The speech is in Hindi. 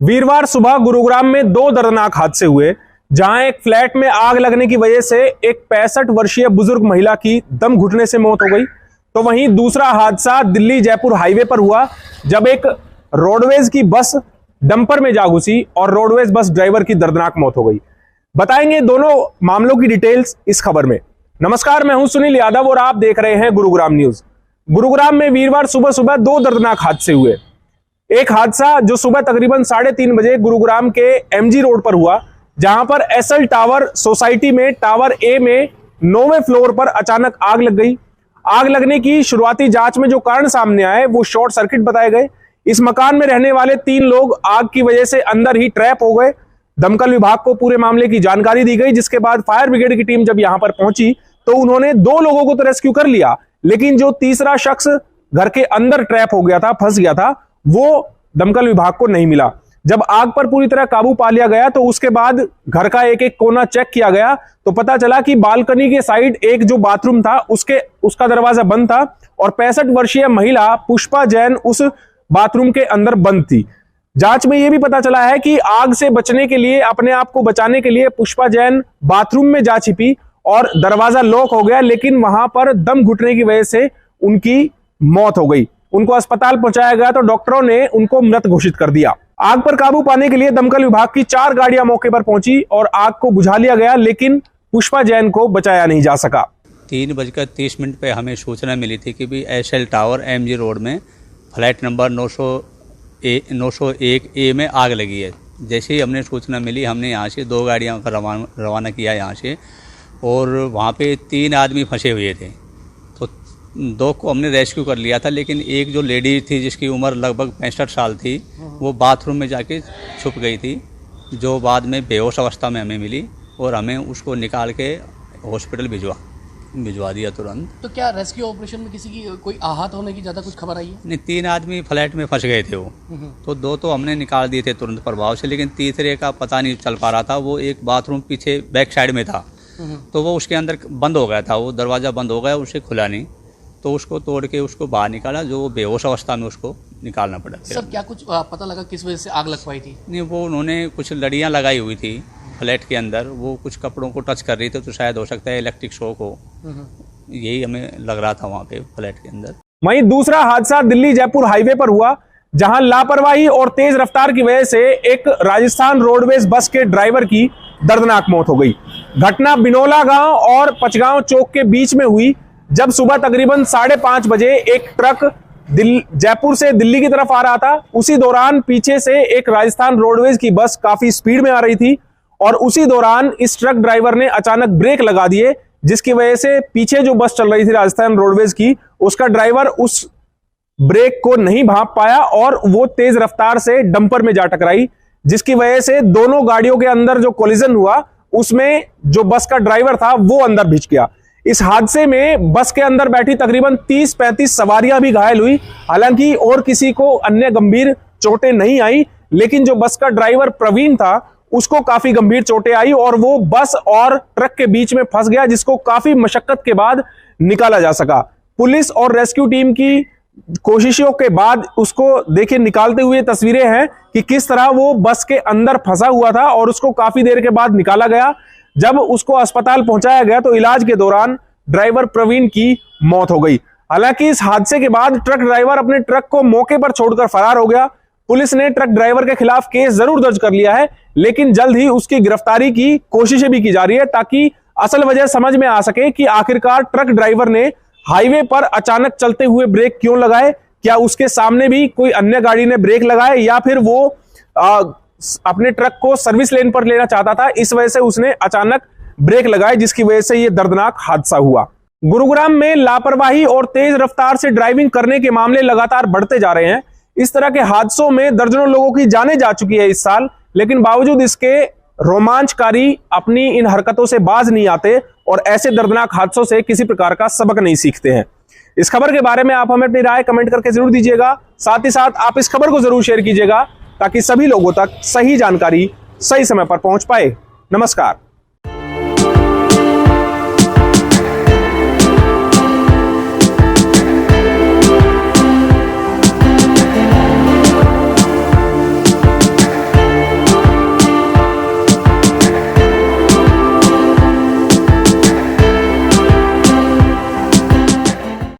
वीरवार सुबह गुरुग्राम में दो दर्दनाक हादसे हुए, जहां एक फ्लैट में आग लगने की वजह से एक 65 वर्षीय बुजुर्ग महिला की दम घुटने से मौत हो गई। तो वहीं दूसरा हादसा दिल्ली जयपुर हाईवे पर हुआ, जब एक रोडवेज की बस डंपर में जा घुसी और रोडवेज बस ड्राइवर की दर्दनाक मौत हो गई। बताएंगे दोनों मामलों की डिटेल्स इस खबर में। नमस्कार, मैं हूं सुनील यादव और आप देख रहे हैं गुरुग्राम न्यूज। गुरुग्राम में वीरवार सुबह सुबह दो दर्दनाक हादसे हुए। एक हादसा जो सुबह तकरीबन 3:30 बजे गुरुग्राम के एमजी रोड पर हुआ, जहां पर एसएल टावर सोसाइटी में टावर ए में 9वें फ्लोर पर अचानक आग लग गई। आग लगने की शुरुआती जांच में जो कारण सामने आए वो शॉर्ट सर्किट बताए गए। इस मकान में रहने वाले 3 लोग आग की वजह से अंदर ही ट्रैप हो गए। दमकल विभाग को पूरे मामले की जानकारी दी गई, जिसके बाद फायर ब्रिगेड की टीम जब यहां पर पहुंची तो उन्होंने 2 लोगों को तो रेस्क्यू कर लिया, लेकिन जो तीसरा शख्स घर के अंदर ट्रैप हो गया था, फंस गया था, वो दमकल विभाग को नहीं मिला। जब आग पर पूरी तरह काबू पा लिया गया तो उसके बाद घर का एक एक कोना चेक किया गया तो पता चला कि बालकनी के साइड एक जो बाथरूम था उसका दरवाजा बंद था और 65 वर्षीय महिला पुष्पा जैन उस बाथरूम के अंदर बंद थी। जांच में यह भी पता चला है कि आग से बचने के लिए, अपने आप को बचाने के लिए पुष्पा जैन बाथरूम में जा छिपी और दरवाजा लॉक हो गया, लेकिन वहां पर दम घुटने की वजह से उनकी मौत हो गई। उनको अस्पताल पहुंचाया गया तो डॉक्टरों ने उनको मृत घोषित कर दिया। आग पर काबू पाने के लिए दमकल विभाग की 4 गाड़ियां मौके पर पहुंची और आग को बुझा लिया गया, लेकिन पुष्पा जैन को बचाया नहीं जा सका। 3:30 पे हमें सूचना मिली थी कि भी एसएल टावर एमजी रोड में फ्लैट नंबर 901 ए में आग लगी है। जैसे ही हमने सूचना मिली, हमने यहाँ से 2 गाड़ियों का रवाना किया यहाँ से, और वहाँ पे 3 आदमी फंसे हुए थे। तो 2 को हमने रेस्क्यू कर लिया था, लेकिन एक जो लेडी थी जिसकी उम्र लगभग 65 साल थी, वो बाथरूम में जाके छुप गई थी, जो बाद में बेहोश अवस्था में हमें मिली और हमें उसको निकाल के हॉस्पिटल भिजवा दिया तुरंत। तो क्या रेस्क्यू ऑपरेशन में किसी की कोई आहत होने की ज़्यादा कुछ खबर आई है? नहीं, 3 आदमी फ्लैट में फंस गए थे वो, तो 2 तो हमने निकाल दिए थे तुरंत प्रभाव से, लेकिन तीसरे का पता नहीं चल पा रहा था। वो एक बाथरूम पीछे बैक साइड में था, तो वो उसके अंदर बंद हो गया था, वो दरवाज़ा बंद हो गया, उसे खुला नहीं, तो उसको तोड़ के उसको बाहर निकाला, जो बेहोश अवस्था में उसको निकालना पड़ा। सर, क्या कुछ पता लगा किस वजह से आग लग पाई थी? नहीं, वो उन्होंने कुछ लड़ियाँ लगाई हुई थी फ्लैट के अंदर, वो कुछ कपड़ों को टच कर रही थी, तो शायद हो सकता है इलेक्ट्रिक शॉक हो, यही हमें लग रहा था वहाँ पे फ्लैट के अंदर। वहीं दूसरा हादसा दिल्ली जयपुर हाईवे पर हुआ, जहां लापरवाही और तेज रफ्तार की वजह से एक राजस्थान रोडवेज बस के ड्राइवर की दर्दनाक मौत हो गई। घटना बिनोला गांव और पचगांव चौक के बीच में हुई, जब सुबह तकरीबन 5:30 बजे एक ट्रक जयपुर से दिल्ली की तरफ आ रहा था। उसी दौरान पीछे से एक राजस्थान रोडवेज की बस काफी स्पीड में आ रही थी और उसी दौरान इस ट्रक ड्राइवर ने अचानक ब्रेक लगा दिए, जिसकी वजह से पीछे जो बस चल रही थी राजस्थान रोडवेज की, उसका ड्राइवर उस ब्रेक को नहीं भांप पाया और वो तेज रफ्तार से डंपर में जा टकराई, जिसकी वजह से दोनों गाड़ियों के अंदर जो कोलिजन हुआ उसमें जो बस का ड्राइवर था वो अंदर भिज गया। इस हादसे में बस के अंदर बैठी तकरीबन 30-35 सवारियां भी घायल हुई। हालांकि और किसी को अन्य गंभीर चोटें नहीं आई, लेकिन जो बस का ड्राइवर प्रवीण था उसको काफी गंभीर चोटें आई और वो बस और ट्रक के बीच में फंस गया, जिसको काफी मशक्कत के बाद निकाला जा सका। पुलिस और रेस्क्यू टीम की कोशिशों के बाद उसको देखिए निकालते हुए तस्वीरें हैं कि किस तरह वो बस के अंदर फंसा हुआ था और उसको काफी देर के बाद निकाला गया। जब उसको अस्पताल पहुंचाया गया तो इलाज के दौरान ड्राइवर प्रवीण की मौत हो गई। हालांकि इस हादसे के बाद ट्रक ड्राइवर अपने ट्रक को मौके पर छोड़कर फरार हो गया। पुलिस ने ट्रक ड्राइवर के खिलाफ केस जरूर दर्ज कर लिया है, लेकिन जल्द ही उसकी गिरफ्तारी की कोशिशें भी की जा रही है, ताकि असल वजह समझ में आ सके कि आखिरकार ट्रक ड्राइवर ने हाईवे पर अचानक चलते हुए ब्रेक क्यों लगाए। क्या उसके सामने भी कोई अन्य गाड़ी ने ब्रेक लगाए, या फिर वो अपने ट्रक को सर्विस लेन पर लेना चाहता था, इस वजह से उसने अचानक ब्रेक लगाए, जिसकी वजह से यह दर्दनाक हादसा हुआ। गुरुग्राम में लापरवाही और तेज रफ्तार से ड्राइविंग करने के मामले लगातार बढ़ते जा रहे हैं। इस तरह के हादसों में दर्जनों लोगों की जानें जा चुकी है इस साल, लेकिन बावजूद इसके रोमांचकारी अपनी इन हरकतों से बाज नहीं आते और ऐसे दर्दनाक हादसों से किसी प्रकार का सबक नहीं सीखते हैं। इस खबर के बारे में आप हमें अपनी राय कमेंट करके जरूर दीजिएगा। साथ ही साथ आप इस खबर को जरूर शेयर कीजिएगा, ताकि सभी लोगों तक सही जानकारी सही समय पर पहुंच पाए। नमस्कार।